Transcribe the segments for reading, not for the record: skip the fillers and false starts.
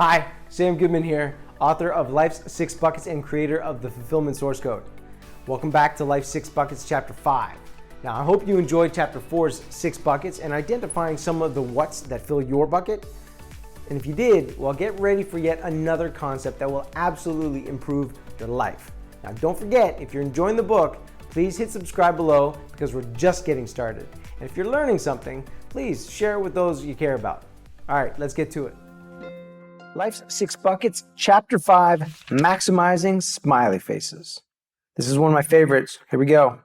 Hi, Sam Goodman here, author of Life's 6 Buckets and creator of the Fulfillment Source Code. Welcome back to Life's 6 Buckets Chapter 5. Now, I hope you enjoyed Chapter 4's 6 buckets and identifying some of the what's that fill your bucket. And if you did, well, get ready for yet another concept that will absolutely improve your life. Now, don't forget, if you're enjoying the book, please hit subscribe below because we're just getting started. And if you're learning something, please share it with those you care about. All right, let's get to it. Life's 6 Buckets, Chapter 5, Maximizing Smiley Faces. This is one of my favorites. Here we go.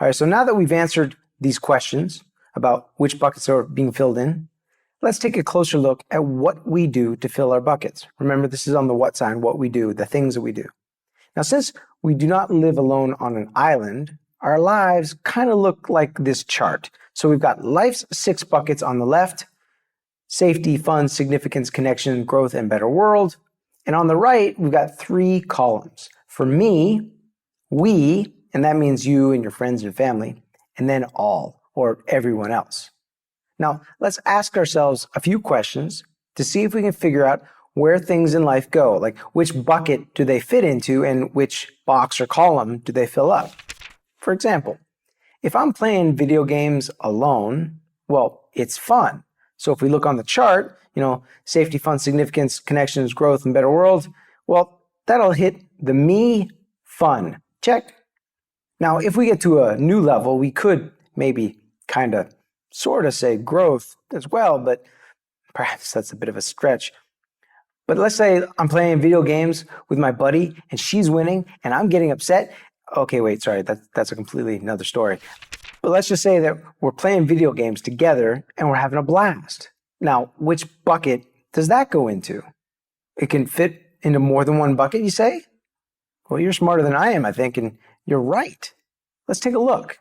All right, so now that we've answered these questions about which buckets are being filled in, let's take a closer look at what we do to fill our buckets. Remember, this is on the what sign, what we do, the things that we do. Now, since we do not live alone on an island, our lives kind of look like this chart. So we've got life's 6 buckets on the left, safety, fun, significance, connection, growth, and better world. And on the right, we've got 3 columns. For me, we, and that means you and your friends and family, and then all, or everyone else. Now, let's ask ourselves a few questions to see if we can figure out where things in life go, like which bucket do they fit into and which box or column do they fill up. For example, if I'm playing video games alone, well, it's fun. So if we look on the chart, safety, fun, significance, connections, growth, and better world, well, that'll hit the me, fun. Check. Now, if we get to a new level, we could maybe sort of say growth as well, but perhaps that's a bit of a stretch. But let's say I'm playing video games with my buddy and she's winning and I'm getting upset. Okay, wait, sorry, that's a completely another story. But let's just say that we're playing video games together and we're having a blast. Now, which bucket does that go into? It can fit into more than one bucket, you say? Well, you're smarter than I am, I think, and you're right. Let's take a look.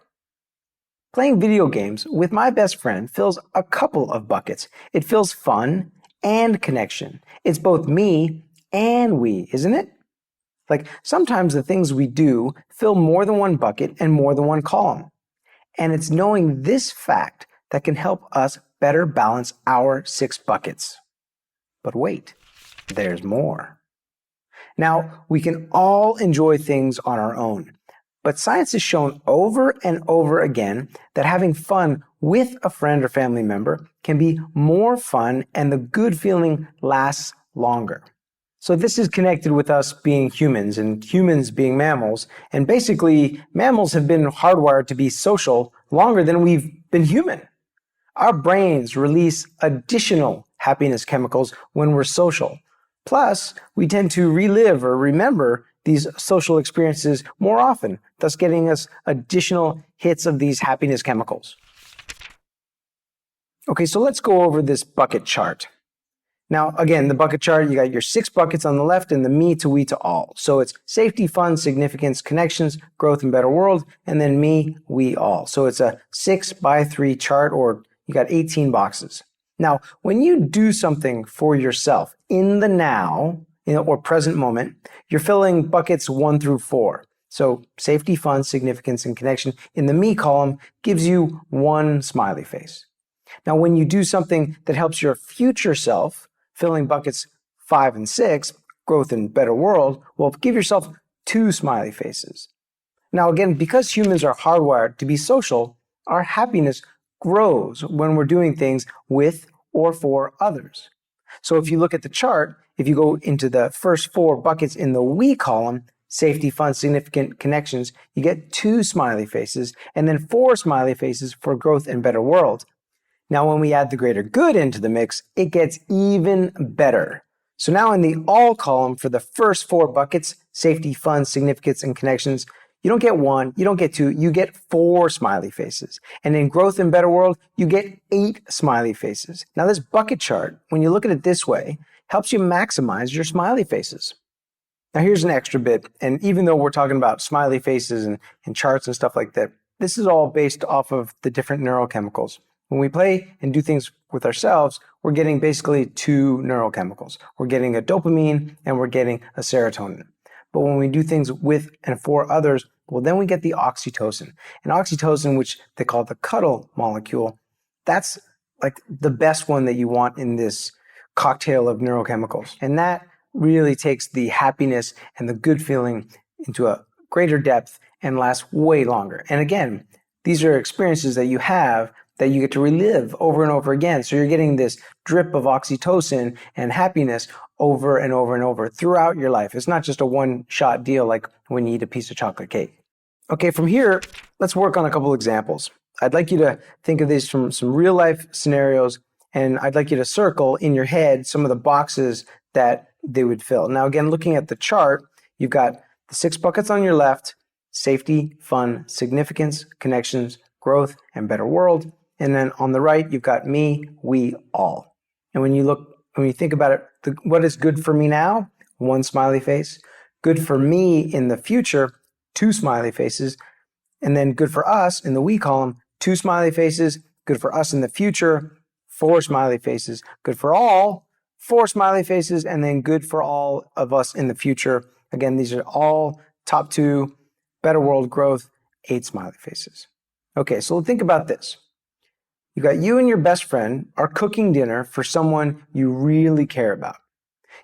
Playing video games with my best friend fills a couple of buckets. It fills fun and connection. It's both me and we, isn't it? Like sometimes the things we do fill more than one bucket and more than one column. And it's knowing this fact that can help us better balance our 6 buckets. But wait, there's more. Now, we can all enjoy things on our own, but science has shown over and over again that having fun with a friend or family member can be more fun and the good feeling lasts longer. So this is connected with us being humans and humans being mammals. And basically, mammals have been hardwired to be social longer than we've been human. Our brains release additional happiness chemicals when we're social. Plus, we tend to relive or remember these social experiences more often, thus getting us additional hits of these happiness chemicals. Okay, so let's go over this bucket chart. Now, again, the bucket chart, you got your 6 buckets on the left and the me to we to all. So it's safety, fun, significance, connections, growth, and better world, and then me, we, all. So it's a 6x3 chart, or you got 18 boxes. Now, when you do something for yourself in the now, or present moment, you're filling buckets 1 through 4. So safety, fun, significance, and connection in the me column gives you 1 smiley face. Now, when you do something that helps your future self, filling buckets 5 and 6, growth and better world, well, give yourself 2 smiley faces. Now, again, because humans are hardwired to be social, our happiness grows when we're doing things with or for others. So if you look at the chart, if you go into the first 4 buckets in the we column, safety, fun, significant, connections, you get 2 smiley faces and then 4 smiley faces for growth and better world. Now, when we add the greater good into the mix, it gets even better. So now in the all column for the first 4 buckets, safety, fun, significance, and connections, you don't get 1, you don't get 2, you get 4 smiley faces. And in growth and better world, you get 8 smiley faces. Now this bucket chart, when you look at it this way, helps you maximize your smiley faces. Now here's an extra bit, and even though we're talking about smiley faces and charts and stuff like that, this is all based off of the different neurochemicals. When we play and do things with ourselves, we're getting basically 2 neurochemicals. We're getting a dopamine and we're getting a serotonin. But when we do things with and for others, well, then we get the oxytocin. And oxytocin, which they call the cuddle molecule, that's like the best one that you want in this cocktail of neurochemicals. And that really takes the happiness and the good feeling into a greater depth and lasts way longer. And again, these are experiences that you have that you get to relive over and over again. So you're getting this drip of oxytocin and happiness over and over and over throughout your life. It's not just a one-shot deal like when you eat a piece of chocolate cake. Okay, from here, let's work on a couple examples. I'd like you to think of these from some real life scenarios, and I'd like you to circle in your head some of the boxes that they would fill. Now again, looking at the chart, you've got the 6 buckets on your left: safety, fun, significance, connections, growth, and better world. And then on the right, you've got me, we, all. And when you think about it, what is good for me now? 1 smiley face. Good for me in the future, 2 smiley faces. And then good for us in the we column, 2 smiley faces. Good for us in the future, 4 smiley faces. Good for all, 4 smiley faces. And then good for all of us in the future. Again, these are all top 2, better world, growth, 8 smiley faces. Okay, so think about this. You got you and your best friend are cooking dinner for someone you really care about.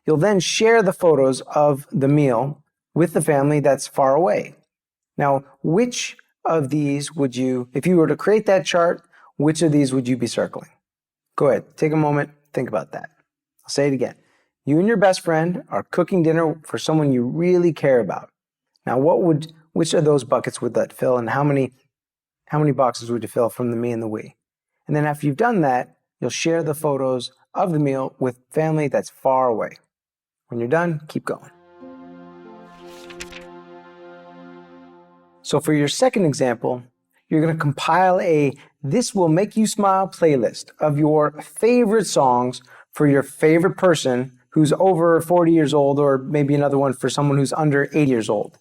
You'll then share the photos of the meal with the family that's far away. Now, which of these would you, if you were to create that chart, which of these would you be circling? Go ahead, take a moment, think about that. I'll say it again. You and your best friend are cooking dinner for someone you really care about. Now, which of those buckets would that fill, and how many boxes would you fill from the me and the we? And then after you've done that, you'll share the photos of the meal with family that's far away. When you're done, keep going. So for your second example, you're going to compile a This Will Make You Smile playlist of your favorite songs for your favorite person who's over 40 years old, or maybe another one for someone who's under 80 years old.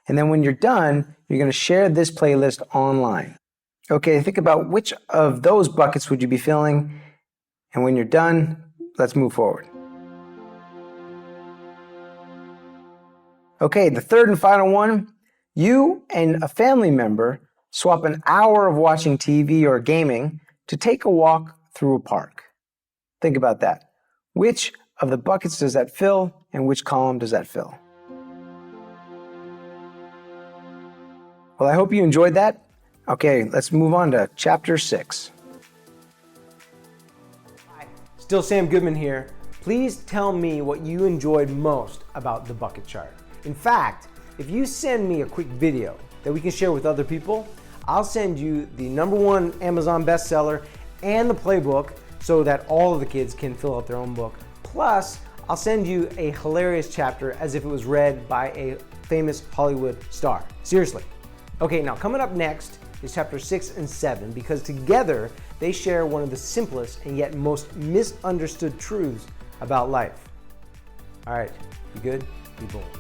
And then when you're done, you're going to share this playlist online. Okay, think about which of those buckets would you be filling, and when you're done, let's move forward. Okay, the third and final one, you and a family member swap an hour of watching TV or gaming to take a walk through a park. Think about that. Which of the buckets does that fill, and which column does that fill? Well, I hope you enjoyed that. Okay, let's move on to Chapter 6. Hi, still Sam Goodman here. Please tell me what you enjoyed most about the bucket chart. In fact, if you send me a quick video that we can share with other people, I'll send you the #1 Amazon bestseller and the playbook so that all of the kids can fill out their own book. Plus, I'll send you a hilarious chapter as if it was read by a famous Hollywood star. Seriously. Okay, now coming up next is Chapter 6 and 7, because together they share one of the simplest and yet most misunderstood truths about life. All right, you good? Be bold.